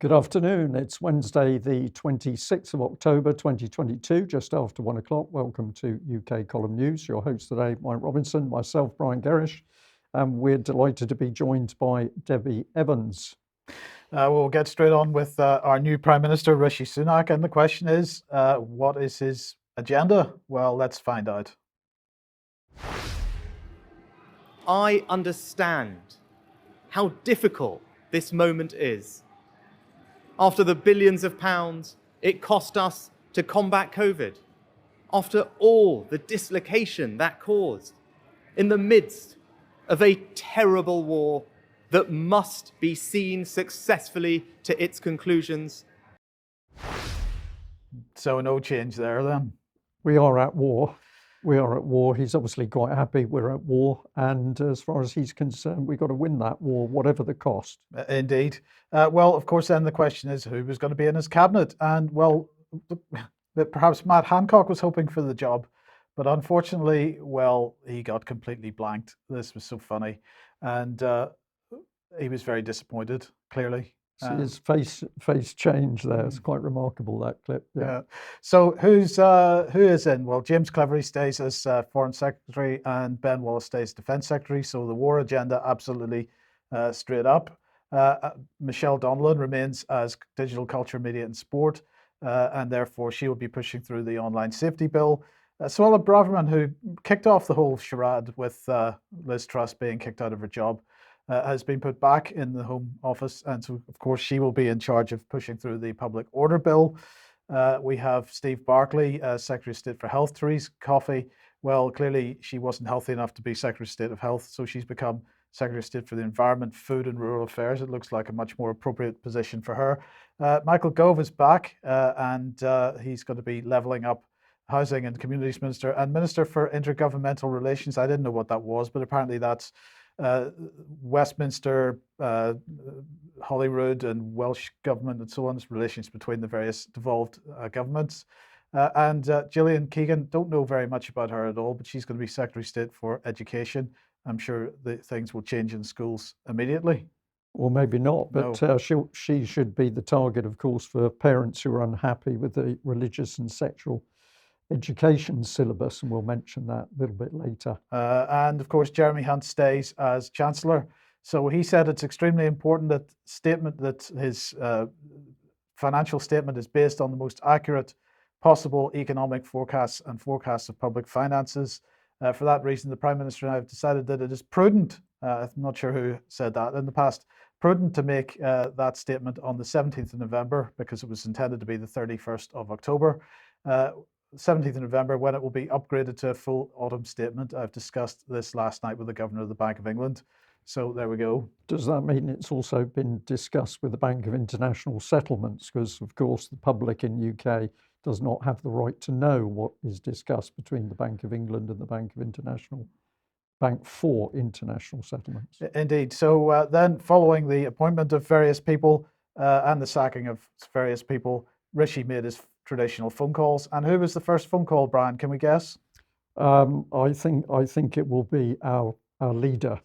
Good afternoon. It's Wednesday, the 26th of October, 2022, just after 1 o'clock. Welcome to UK Column News. Your host today, Mike Robinson, myself, Brian Gerrish, and we're delighted to be joined by Debbie Evans. We'll get straight on with our new Prime Minister, Rishi Sunak. And the question is, what is his agenda? Well, let's find out. I understand how difficult this moment is. After the billions of pounds it cost us to combat COVID, after all the dislocation that caused, in the midst of a terrible war that must be seen successfully to its conclusions. So no change there then. We are at war. We are at war. He's obviously quite happy we're at war. And as far as he's concerned, we've got to win that war, whatever the cost. Indeed. Well, of course, then the question is who was going to be in his cabinet? And well, perhaps Matt Hancock was hoping for the job. But unfortunately, well, he got completely blanked. This was so funny. And he was very disappointed, clearly. See his face change there. It's quite remarkable, that clip. Yeah. So who is in? Well, James Cleverly stays as Foreign Secretary and Ben Wallace stays Defence Secretary. So the war agenda absolutely straight up. Michelle Donnellan remains as Digital Culture, Media and Sport, and therefore she will be pushing through the online safety bill. Suella Braverman, who kicked off the whole charade with Liz Truss being kicked out of her job, has been put back in the Home Office, and so of course she will be in charge of pushing through the Public Order Bill. We have Steve Barclay, Secretary of State for Health. Therese Coffey, well, clearly she wasn't healthy enough to be Secretary of State of Health, so she's become Secretary of State for the Environment, Food and Rural Affairs. It looks like a much more appropriate position for her. Michael Gove is back, and he's going to be levelling up Housing and Communities Minister and Minister for Intergovernmental Relations. I didn't know what that was, but apparently that's Westminster, Holyrood and Welsh Government and so on, relations between the various devolved governments. And Gillian Keegan, don't know very much about her at all, but she's going to be Secretary of State for Education. I'm sure that things will change in schools immediately. Or maybe not, but no. She should be the target, of course, for parents who are unhappy with the religious and sexual education syllabus, and we'll mention that a little bit later. And of course, Jeremy Hunt stays as Chancellor. So he said it's extremely important that his financial statement is based on the most accurate possible economic forecasts and forecasts of public finances. For that reason, the Prime Minister and I have decided that it is prudent, I'm not sure who said that in the past, prudent to make that statement on the 17th of November, because it was intended to be the 31st of October. 17th of November, when it will be upgraded to a full autumn statement. I've discussed this last night with the Governor of the Bank of England. So there we go. Does that mean it's also been discussed with the Bank of International Settlements? Because, of course, the public in UK does not have the right to know what is discussed between the Bank of England and the Bank for International Settlements. Indeed. So then, following the appointment of various people and the sacking of various people, Rishi made his traditional phone calls. And who was the first phone call, Brian? Can we guess? I think it will be our leader.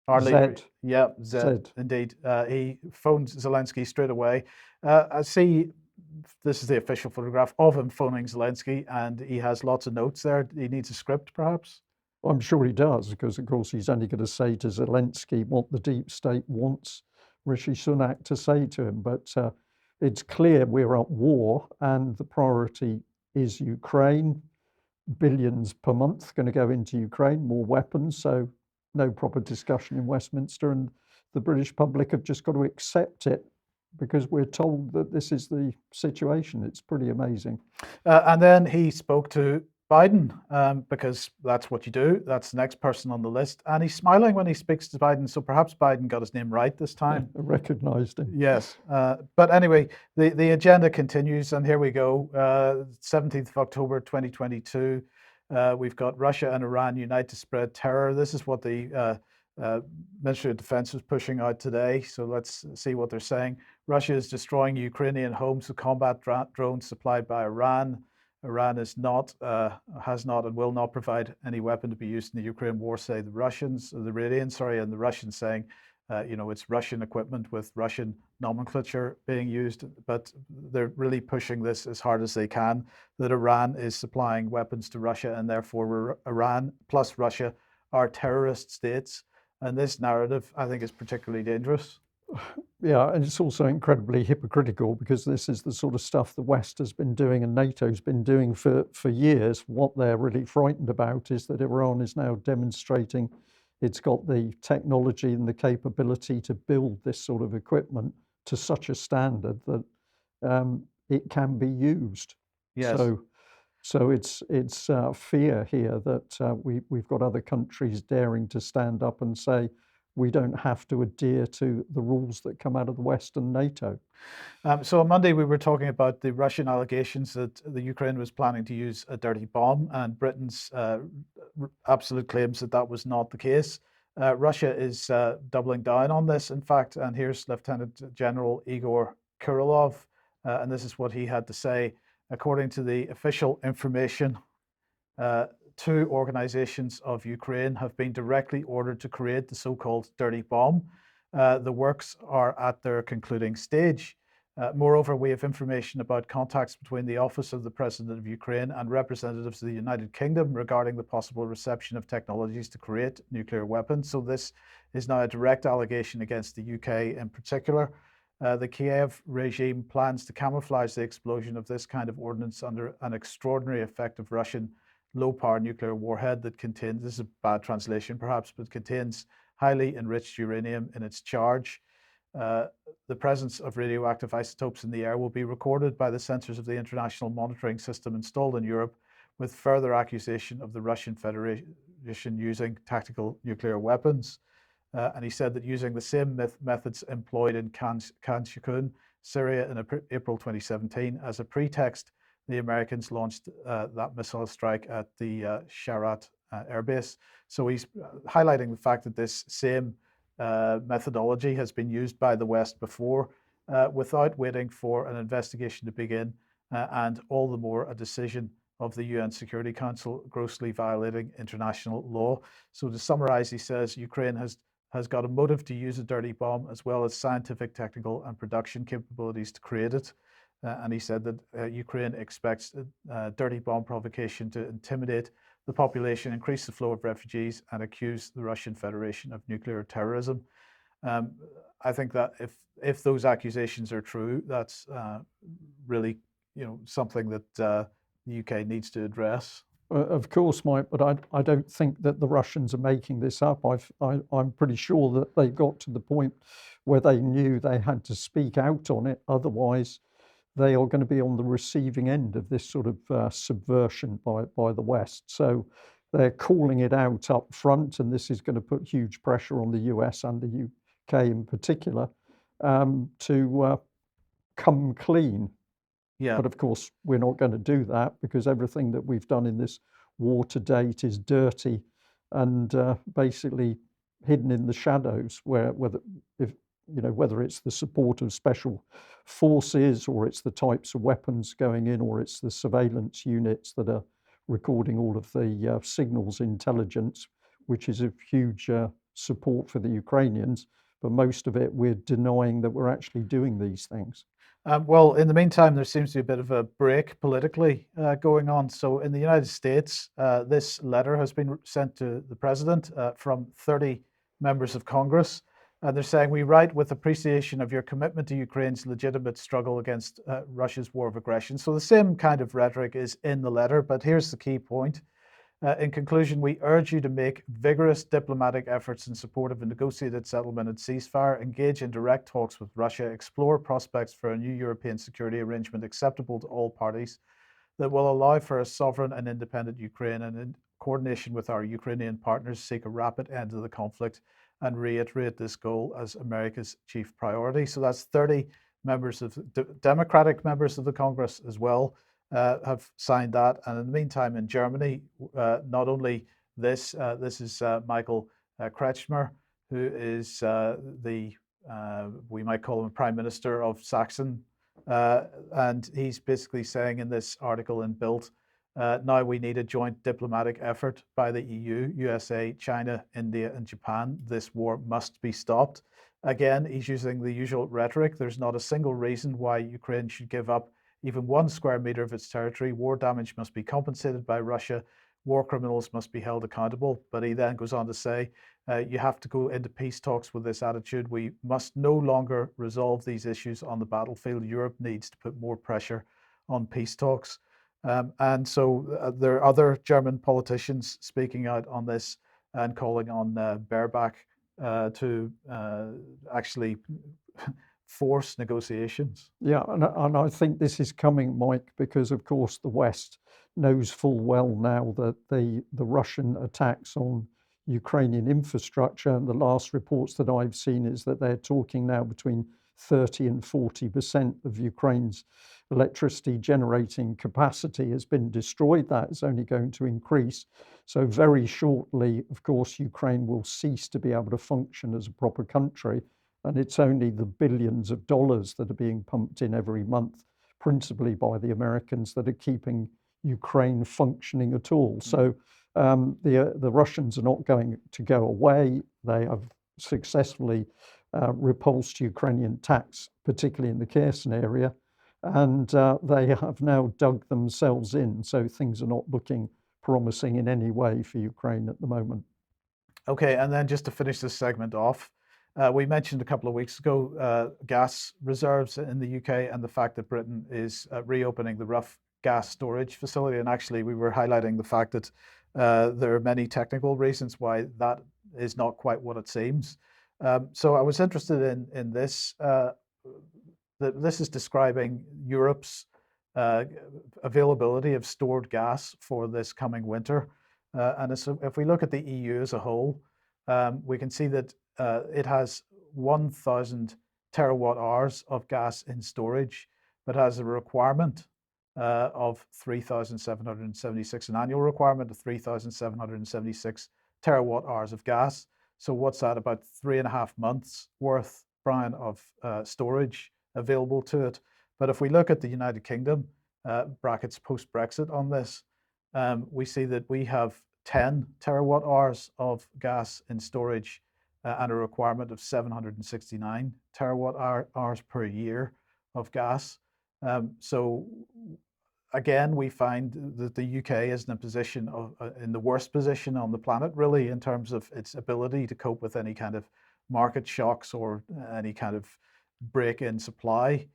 Our leader. Yeah, Zed. Indeed. He phoned Zelensky straight away. I see this is the official photograph of him phoning Zelensky, and he has lots of notes there. He needs a script, perhaps? I'm sure he does, because, of course, he's only going to say to Zelensky what the deep state wants Rishi Sunak to say to him. But it's clear we're at war, and the priority is Ukraine. Billions per month going to go into Ukraine, more weapons. So no proper discussion in Westminster, and the British public have just got to accept it, because we're told that this is the situation. It's pretty amazing. And then he spoke to Biden, because that's what you do. That's the next person on the list. And he's smiling when he speaks to Biden. So perhaps Biden got his name right this time. Yeah, recognized him. Yes. But anyway, the agenda continues. And here we go. 17th of October, 2022. We've got Russia and Iran unite to spread terror. This is what the Ministry of Defense was pushing out today. So let's see what they're saying. Russia is destroying Ukrainian homes with combat drones supplied by Iran. Iran has not and will not provide any weapon to be used in the Ukraine war, say the Iranians, and the Russians saying it's Russian equipment with Russian nomenclature being used, but they're really pushing this as hard as they can, that Iran is supplying weapons to Russia, and therefore Iran plus Russia are terrorist states. And this narrative, I think, is particularly dangerous. Yeah, and it's also incredibly hypocritical, because this is the sort of stuff the West has been doing and NATO's been doing for years. What they're really frightened about is that Iran is now demonstrating it's got the technology and the capability to build this sort of equipment to such a standard that it can be used. Yes. So it's fear here that we've got other countries daring to stand up and say, we don't have to adhere to the rules that come out of the West and NATO. So on Monday, we were talking about the Russian allegations that the Ukraine was planning to use a dirty bomb, and Britain's absolute claims that that was not the case. Russia is doubling down on this, in fact, and here's Lieutenant General Igor Kirillov, and this is what he had to say. According to the official information, 2 organizations of Ukraine have been directly ordered to create the so-called dirty bomb. The works are at their concluding stage. Moreover, we have information about contacts between the Office of the President of Ukraine and representatives of the United Kingdom regarding the possible reception of technologies to create nuclear weapons. So this is now a direct allegation against the UK in particular. The Kiev regime plans to camouflage the explosion of this kind of ordnance under an extraordinary effective Russian low-power nuclear warhead that contains, this is a bad translation perhaps, but contains highly enriched uranium in its charge. The presence of radioactive isotopes in the air will be recorded by the sensors of the international monitoring system installed in Europe, with further accusation of the Russian Federation using tactical nuclear weapons. And he said that using the same methods employed in Khan Shaykhun, Syria in April 2017, as a pretext, the Americans launched that missile strike at the Sharat airbase. So he's highlighting the fact that this same methodology has been used by the West before, without waiting for an investigation to begin, and all the more a decision of the UN Security Council grossly violating international law. So to summarize, he says Ukraine has got a motive to use a dirty bomb, as well as scientific, technical, and production capabilities to create it. And he said that Ukraine expects dirty bomb provocation to intimidate the population, increase the flow of refugees, and accuse the Russian Federation of nuclear terrorism. I think that if those accusations are true, that's really something that the UK needs to address. Of course, Mike, but I don't think that the Russians are making this up. I'm pretty sure that they got to the point where they knew they had to speak out on it. Otherwise, they are going to be on the receiving end of this sort of subversion by the West. So they're calling it out up front, and this is going to put huge pressure on the US and the UK in particular to come clean. Yeah. But of course, we're not going to do that, because everything that we've done in this war to date is dirty and basically hidden in the shadows, whether it's the support of special forces, or it's the types of weapons going in, or it's the surveillance units that are recording all of the signals intelligence, which is of huge support for the Ukrainians. But most of it, we're denying that we're actually doing these things. Well, in the meantime, there seems to be a bit of a break politically going on. So in the United States, this letter has been sent to the president from 30 members of Congress. They're saying, "We write with appreciation of your commitment to Ukraine's legitimate struggle against Russia's war of aggression." So the same kind of rhetoric is in the letter, but here's the key point. In conclusion, we urge you to make vigorous diplomatic efforts in support of a negotiated settlement and ceasefire, engage in direct talks with Russia, explore prospects for a new European security arrangement acceptable to all parties that will allow for a sovereign and independent Ukraine, and in coordination with our Ukrainian partners, seek a rapid end to the conflict and reiterate this goal as America's chief priority. So that's 30 members of Democratic members of the Congress as well have signed that. And in the meantime, in Germany, not only this is Michael Kretschmer, who is we might call him Prime Minister of Saxon. And he's basically saying in this article in Bild Now we need a joint diplomatic effort by the EU, USA, China, India, and Japan. This war must be stopped. Again, he's using the usual rhetoric. There's not a single reason why Ukraine should give up even 1 square meter of its territory. War damage must be compensated by Russia. War criminals must be held accountable. But he then goes on to say, you have to go into peace talks with this attitude. We must no longer resolve these issues on the battlefield. Europe needs to put more pressure on peace talks. And so there are other German politicians speaking out on this and calling on Baerbock to actually force negotiations. Yeah, and I think this is coming, Mike, because of course the West knows full well now that the Russian attacks on Ukrainian infrastructure, and the last reports that I've seen is that they're talking now between 30 and 40% of Ukraine's electricity generating capacity has been destroyed. That is only going to increase. So very shortly, of course, Ukraine will cease to be able to function as a proper country. And it's only the billions of dollars that are being pumped in every month, principally by the Americans, that are keeping Ukraine functioning at all. So the Russians are not going to go away. They have successfully repulsed Ukrainian attacks, particularly in the Kherson area, and they have now dug themselves in. So things are not looking promising in any way for Ukraine at the moment. Okay, and then just to finish this segment off, we mentioned a couple of weeks ago gas reserves in the UK and the fact that Britain is reopening the Rough gas storage facility. And actually, we were highlighting the fact that there are many technical reasons why that is not quite what it seems. So I was interested in this. This is describing Europe's availability of stored gas for this coming winter. And if we look at the EU as a whole, we can see that it has 1,000 terawatt hours of gas in storage, but has a requirement of 3,776, an annual requirement of 3,776 terawatt hours of gas. So what's that, about 3.5 months worth, Brian, of storage available to it? But if we look at the United Kingdom, brackets post-Brexit on this, we see that we have 10 terawatt hours of gas in storage and a requirement of 769 terawatt hours per year of gas. So again, we find that the UK is in a position of, in the worst position on the planet, really, in terms of its ability to cope with any kind of market shocks or any kind of break in supply.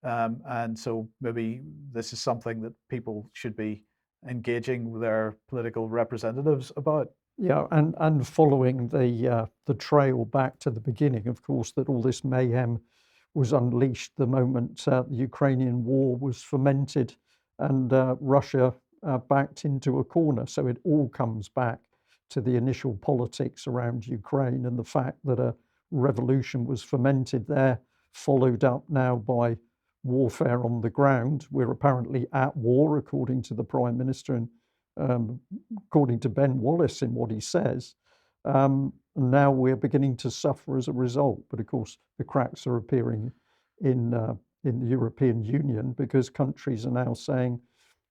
And so maybe this is something that people should be engaging with their political representatives about. Yeah, and following the trail back to the beginning, of course, that all this mayhem was unleashed the moment the Ukrainian war was fomented and Russia backed into a corner. So it all comes back to the initial politics around Ukraine and the fact that a revolution was fomented there, followed up now by warfare on the ground. We're apparently at war, according to the Prime Minister and according to Ben Wallace in what he says. Now we're beginning to suffer as a result. But of course, the cracks are appearing in the European Union because countries are now saying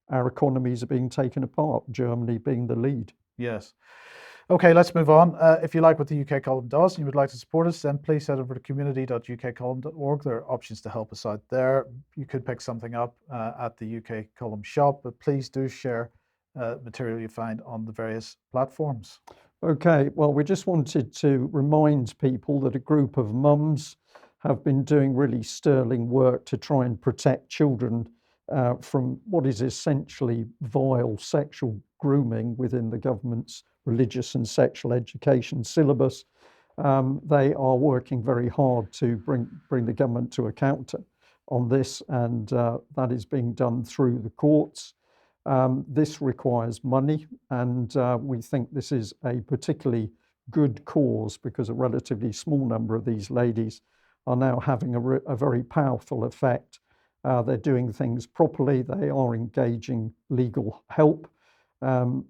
our economies are being taken apart, Germany being the lead. Yes. Okay, let's move on. If you like what the UK Column does and you would like to support us, then please head over to community.ukcolumn.org. There are options to help us out there. You could pick something up at the UK Column shop, but please do share material you find on the various platforms. Okay, well, we just wanted to remind people that a group of mums have been doing really sterling work to try and protect children from what is essentially vile sexual grooming within the government's religious and sexual education syllabus. They are working very hard to bring the government to account on this, and that is being done through the courts. This requires money, and we think this is a particularly good cause because a relatively small number of these ladies are now having a very powerful effect. They're doing things properly. They are engaging legal help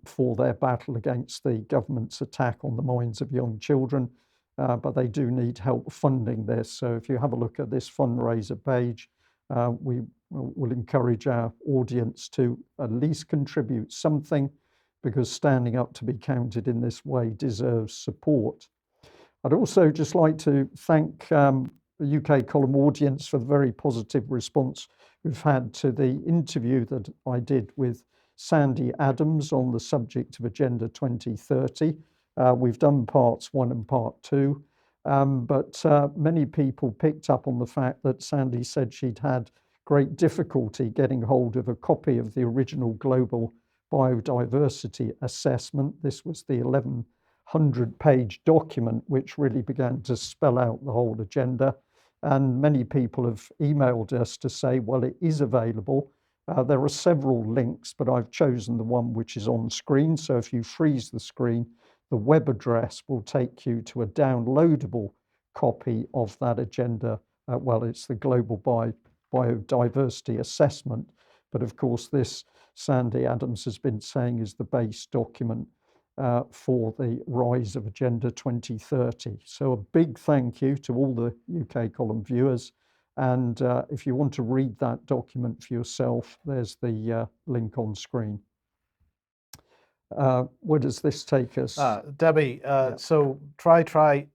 for their battle against the government's attack on the minds of young children, but they do need help funding this. So if you have a look at this fundraiser page, We will encourage our audience to at least contribute something, because standing up to be counted in this way deserves support. I'd also just like to thank the UK column audience for the very positive response we've had to the interview that I did with Sandy Adams on the subject of Agenda 2030. We've done parts 1 and part 2, but many people picked up on the fact that Sandy said she'd had great difficulty getting hold of a copy of the original Global Biodiversity Assessment. This was the 1,100-page document which really began to spell out the whole agenda. And many people have emailed us to say, well, it is available. There are several links, but I've chosen the one which is on screen. So if you freeze the screen, the web address will take you to a downloadable copy of that agenda. Well, it's the Global Biodiversity Assessment. But of course, this, Sandy Adams has been saying, is the base document for the rise of Agenda 2030. So a big thank you to all the UK column viewers. And if you want to read that document for yourself, there's the link on screen. Where does this take us? Debbie, so try